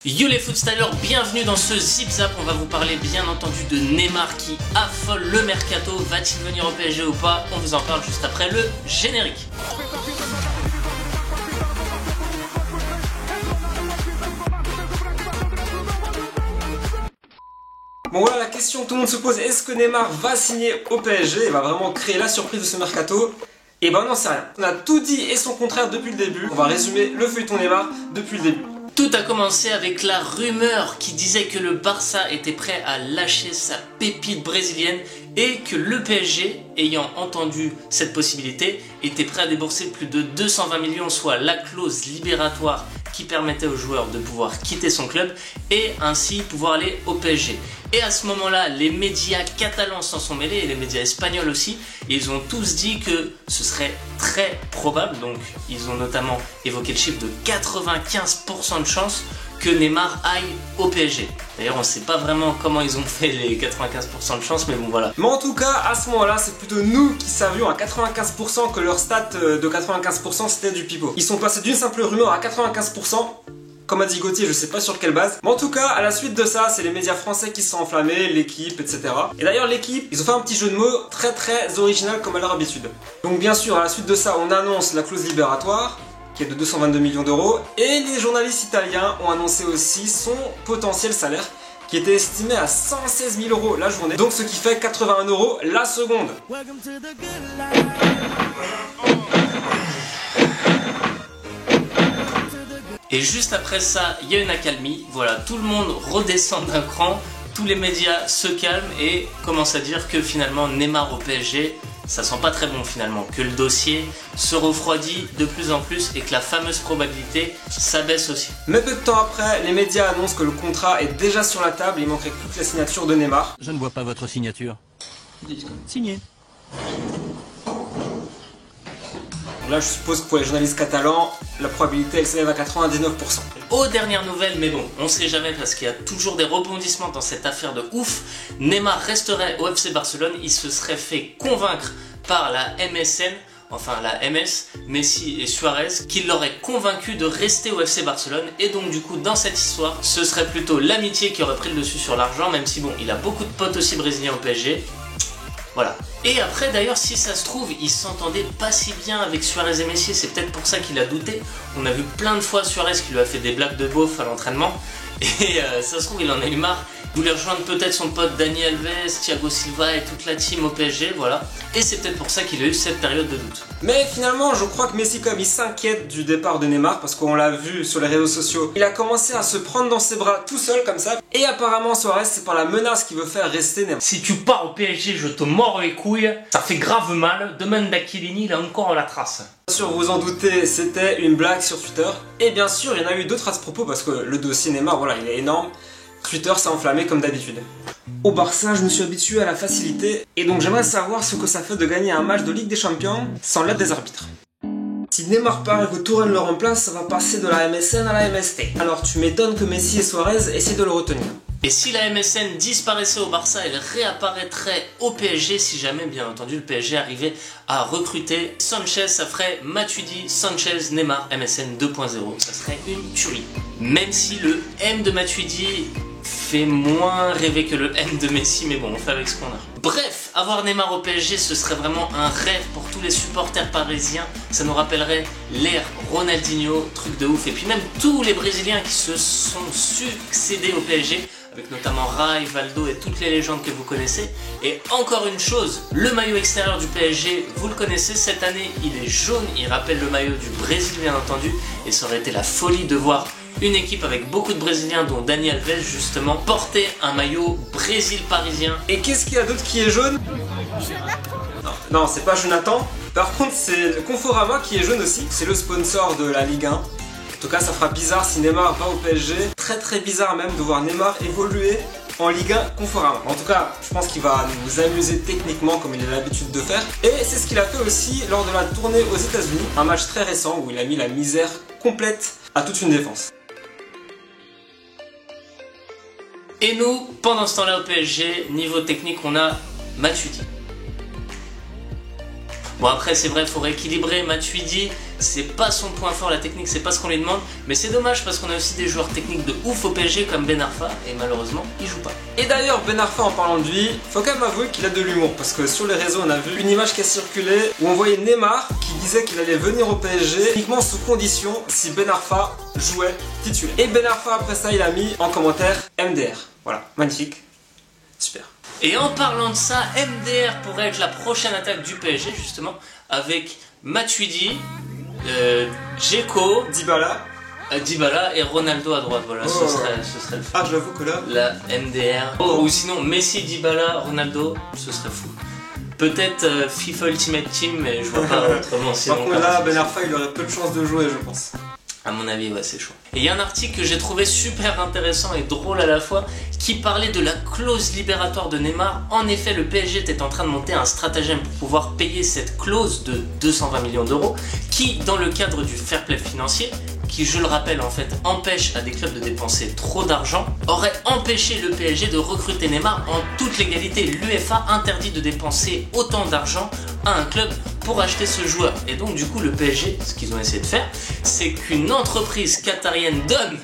Yo les footstylers, bienvenue dans ce Zip Zap. On va vous parler bien entendu de Neymar qui affole le mercato. Va-t-il venir au PSG ou pas? On vous en parle juste après le générique. Bon voilà la question que tout le monde se pose, est-ce que Neymar va signer au PSG et va vraiment créer la surprise de ce mercato? Et ben on n'en sait rien. On a tout dit et son contraire depuis le début. On va résumer le feuilleton Neymar depuis le début. Tout a commencé avec la rumeur qui disait que le Barça était prêt à lâcher sa pépite brésilienne et que le PSG, ayant entendu cette possibilité, était prêt à débourser plus de 220 millions, soit la clause libératoire qui permettait aux joueurs de pouvoir quitter son club et ainsi pouvoir aller au PSG. Et à ce moment-là, les médias catalans s'en sont mêlés et les médias espagnols aussi. Et ils ont tous dit que ce serait très probable, donc ils ont notamment évoqué le chiffre de 95% de chances que Neymar aille au PSG. D'ailleurs, on ne sait pas vraiment comment ils ont fait les 95% de chance, mais bon voilà. Mais en tout cas, à ce moment-là, c'est plutôt nous qui savions à 95% que leur stat de 95% c'était du pipeau. Ils sont passés d'une simple rumeur à 95%. Comme a dit Gauthier, je sais pas sur quelle base. Mais en tout cas, à la suite de ça, c'est les médias français qui se sont enflammés, l'équipe, etc. Et d'ailleurs, l'équipe, ils ont fait un petit jeu de mots très original comme à leur habitude. Donc bien sûr, à la suite de ça, on annonce la clause libératoire, qui est de 222 millions d'euros. Et les journalistes italiens ont annoncé aussi son potentiel salaire, qui était estimé à 116 000 euros la journée. Donc ce qui fait 81 euros la seconde. Et juste après ça, il y a une accalmie, voilà, tout le monde redescend d'un cran, tous les médias se calment et commencent à dire que finalement Neymar au PSG, ça sent pas très bon finalement, que le dossier se refroidit de plus en plus et que la fameuse probabilité s'abaisse aussi. Mais peu de temps après, les médias annoncent que le contrat est déjà sur la table, il manquerait plus que la signature de Neymar. Je ne vois pas votre signature. Signé. Là, je suppose que pour les journalistes catalans, la probabilité elle s'élève à 99%. Aux dernières nouvelles, mais bon, on sait jamais parce qu'il y a toujours des rebondissements dans cette affaire de ouf, Neymar resterait au FC Barcelone, il se serait fait convaincre par la MSN, enfin la MS, Messi et Suarez, qui l'auraient convaincu de rester au FC Barcelone, et donc du coup dans cette histoire, ce serait plutôt l'amitié qui aurait pris le dessus sur l'argent, même si bon, il a beaucoup de potes aussi brésiliens au PSG. Voilà. Et après d'ailleurs, si ça se trouve, il s'entendait pas si bien avec Suarez et Messi, c'est peut-être pour ça qu'il a douté. On a vu plein de fois Suarez qui lui a fait des blagues de beauf à l'entraînement, et ça se trouve il en a eu marre. Il voulait rejoindre peut-être son pote Dani Alves, Thiago Silva et toute la team au PSG, voilà. Et c'est peut-être pour ça qu'il a eu cette période de doute. Mais finalement, je crois que Messi, comme il s'inquiète du départ de Neymar, parce qu'on l'a vu sur les réseaux sociaux, il a commencé à se prendre dans ses bras tout seul comme ça. Et apparemment, Suarez, c'est par la menace qu'il veut faire rester Neymar. Si tu pars au PSG, je te mords les couilles, ça fait grave mal. Demande d'Achillini, il a encore la trace. Bien sûr, vous en doutez, c'était une blague sur Twitter. Et bien sûr, il y en a eu d'autres à ce propos, parce que le dossier Neymar, voilà, il est énorme. Twitter s'est enflammé comme d'habitude. Au Barça, je me suis habitué à la facilité, et donc j'aimerais savoir ce que ça fait de gagner un match de Ligue des Champions sans l'aide des arbitres. Si Neymar part et que Tourelle le remplace, ça va passer de la MSN à la MST. Alors tu m'étonnes que Messi et Suarez essaient de le retenir. Et si la MSN disparaissait au Barça, elle réapparaîtrait au PSG si jamais, bien entendu, le PSG arrivait à recruter Sanchez. Ça ferait Matuidi, Sanchez, Neymar, MSN 2.0. Ça serait une tuerie. Même si le M de Matuidi fait moins rêver que le M de Messi, mais bon, on fait avec ce qu'on a. Bref, avoir Neymar au PSG, ce serait vraiment un rêve pour tous les supporters parisiens. Ça nous rappellerait l'ère Ronaldinho, truc de ouf. Et puis même tous les Brésiliens qui se sont succédés au PSG, avec notamment Rai, Valdo et toutes les légendes que vous connaissez. Et encore une chose, le maillot extérieur du PSG, vous le connaissez, cette année il est jaune, il rappelle le maillot du Brésil bien entendu, et ça aurait été la folie de voir une équipe avec beaucoup de Brésiliens, dont Dani Alves justement, porter un maillot Brésil-parisien. Et qu'est-ce qu'il y a d'autre qui est jaune? Non, c'est pas Jonathan. Par contre, c'est le Conforama qui est jaune aussi. C'est le sponsor de la Ligue 1. En tout cas, ça fera bizarre si Neymar va au PSG. Très bizarre même de voir Neymar évoluer en Ligue 1 Conforama. En tout cas, je pense qu'il va nous amuser techniquement comme il a l'habitude de faire. Et c'est ce qu'il a fait aussi lors de la tournée aux États-Unis. Un match très récent où il a mis la misère complète à toute une défense. Et nous, pendant ce temps-là au PSG, niveau technique, on a Matuidi. Bon après c'est vrai, il faut rééquilibrer. Matuidi, c'est pas son point fort, la technique, c'est pas ce qu'on lui demande, mais c'est dommage parce qu'on a aussi des joueurs techniques de ouf au PSG comme Ben Arfa, et malheureusement, il joue pas. Et d'ailleurs, Ben Arfa, en parlant de lui, faut quand même avouer qu'il a de l'humour, parce que sur les réseaux, on a vu une image qui a circulé où on voyait Neymar qui disait qu'il allait venir au PSG uniquement sous condition si Ben Arfa jouait titulaire. Et Ben Arfa, après ça, il a mis en commentaire MDR. Voilà, magnifique, super. Et en parlant de ça, MDR pourrait être la prochaine attaque du PSG, justement, avec Matuidi, Dzeko, Dybala et Ronaldo à droite. Voilà, ce serait le fou. Ah, j'avoue que là... La MDR. Oh, ou sinon, Messi, Dybala, Ronaldo, ce serait fou. Peut-être FIFA Ultimate Team, mais je vois pas autrement. Par contre, là, Ben Arfa, il aurait peu de chance de jouer, je pense. À mon avis, ouais, c'est chaud. Et il y a un article que j'ai trouvé super intéressant et drôle à la fois qui parlait de la clause libératoire de Neymar. En effet, le PSG était en train de monter un stratagème pour pouvoir payer cette clause de 220 millions d'euros qui, dans le cadre du fair play financier, qui, je le rappelle, en fait, empêche à des clubs de dépenser trop d'argent, aurait empêché le PSG de recruter Neymar en toute légalité. L'UEFA interdit de dépenser autant d'argent à un club pour acheter ce joueur. Et donc, du coup, le PSG, ce qu'ils ont essayé de faire, c'est qu'une entreprise qatarienne donne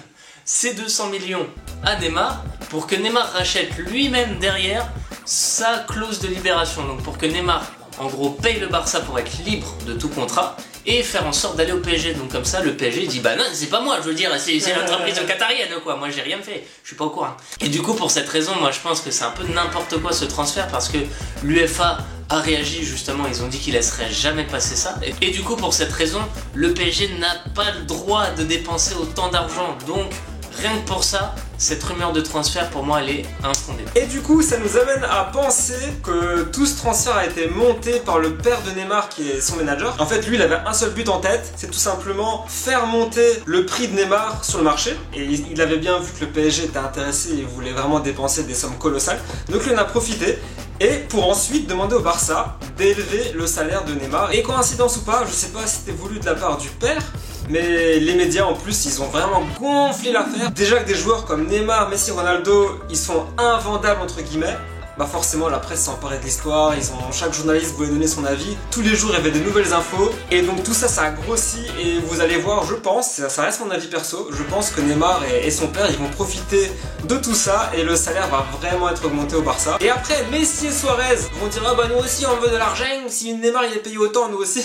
ces 200 millions à Neymar pour que Neymar rachète lui-même derrière sa clause de libération. Donc, pour que Neymar, en gros, paye le Barça pour être libre de tout contrat et faire en sorte d'aller au PSG. Donc comme ça, le PSG dit bah non, c'est pas moi, je veux dire, c'est l'entreprise qatarienne quoi, moi j'ai rien fait, je suis pas au courant. Et du coup, pour cette raison, moi je pense que c'est un peu n'importe quoi ce transfert parce que l'UEFA a réagi justement, ils ont dit qu'ils laisseraient jamais passer ça. Et du coup, pour cette raison, le PSG n'a pas le droit de dépenser autant d'argent. Donc rien que pour ça, cette rumeur de transfert pour moi elle est infondée. Et du coup ça nous amène à penser que tout ce transfert a été monté par le père de Neymar qui est son manager. En fait lui il avait un seul but en tête, c'est tout simplement faire monter le prix de Neymar sur le marché. Et il avait bien vu que le PSG était intéressé et voulait vraiment dépenser des sommes colossales. Donc il en a profité. Et pour ensuite demander au Barça d'élever le salaire de Neymar. Et coïncidence ou pas, je sais pas si c'était voulu de la part du père, mais les médias en plus ils ont vraiment gonflé l'affaire. Déjà que des joueurs comme Neymar, Messi, Ronaldo, ils sont invendables entre guillemets. Bah forcément la presse s'est emparée de l'histoire, chaque journaliste voulait donner son avis, tous les jours il y avait de nouvelles infos, et donc tout ça, ça a grossi, et vous allez voir, je pense, ça reste mon avis perso, je pense que Neymar et son père, ils vont profiter de tout ça, et le salaire va vraiment être augmenté au Barça. Et après, Messi et Suarez vont dire, ah bah nous aussi on veut de l'argent, si Neymar il est payé autant, nous aussi.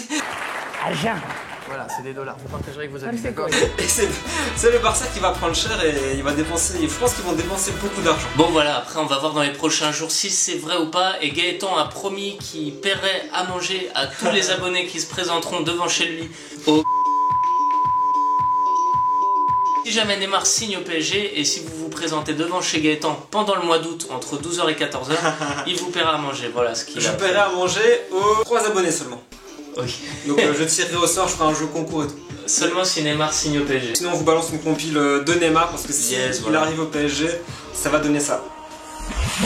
Argent. Voilà, c'est des dollars, vous partagerez avec vos amis, d'accord? Et c'est le Barça qui va prendre cher et il va dépenser, je pense qu'ils vont dépenser beaucoup d'argent. Bon voilà, après on va voir dans les prochains jours si c'est vrai ou pas. Et Gaëtan a promis qu'il paierait à manger à tous les abonnés qui se présenteront devant chez lui au... Si jamais Neymar signe au PSG et si vous vous présentez devant chez Gaëtan pendant le mois d'août entre 12h et 14h, il vous paiera à manger, voilà ce qu'il a. Je paierai à manger aux 3 abonnés seulement. Oui. Donc je tirerai au sort, je ferai un jeu concours et tout. Seulement si Neymar signe au PSG. Sinon on vous balance une compile de Neymar parce que si il arrive au PSG, ça va donner ça. I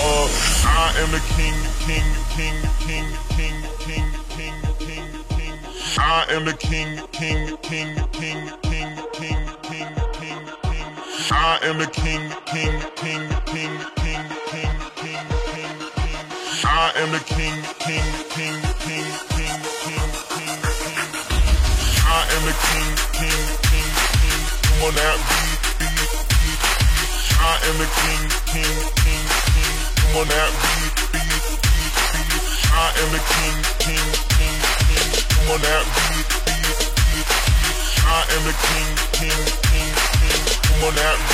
am the king, king, king, king, king, king, king, king, king. I am the king, king, king, king, king, king, king, king, king. I am the king, king, king, king, king, king, king, king, king. I am the king, king, king, king, king, king, king, king. I am the king, king, king, king. Come on out, be. I am the king, king, king, king. Come on out, be. I am the king, king, king, king. Come on out, be. I am the king, king, king, king. Come on out, be.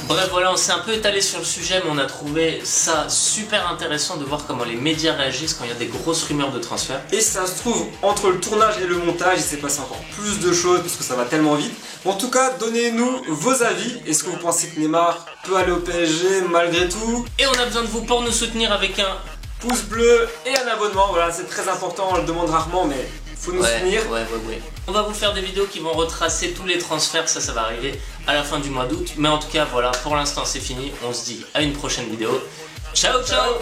Bref voilà, on s'est un peu étalé sur le sujet mais on a trouvé ça super intéressant de voir comment les médias réagissent quand il y a des grosses rumeurs de transfert. Et ça se trouve, entre le tournage et le montage, il s'est passé encore plus de choses parce que ça va tellement vite. En tout cas, donnez-nous vos avis. Est-ce que vous pensez que Neymar peut aller au PSG malgré tout? Et on a besoin de vous pour nous soutenir avec un pouce bleu et un abonnement. Voilà, c'est très important, on le demande rarement mais Faut nous soutenir. Ouais. On va vous faire des vidéos qui vont retracer tous les transferts, ça va arriver à la fin du mois d'août. Mais en tout cas, voilà, pour l'instant c'est fini. On se dit à une prochaine vidéo. Ciao, ciao.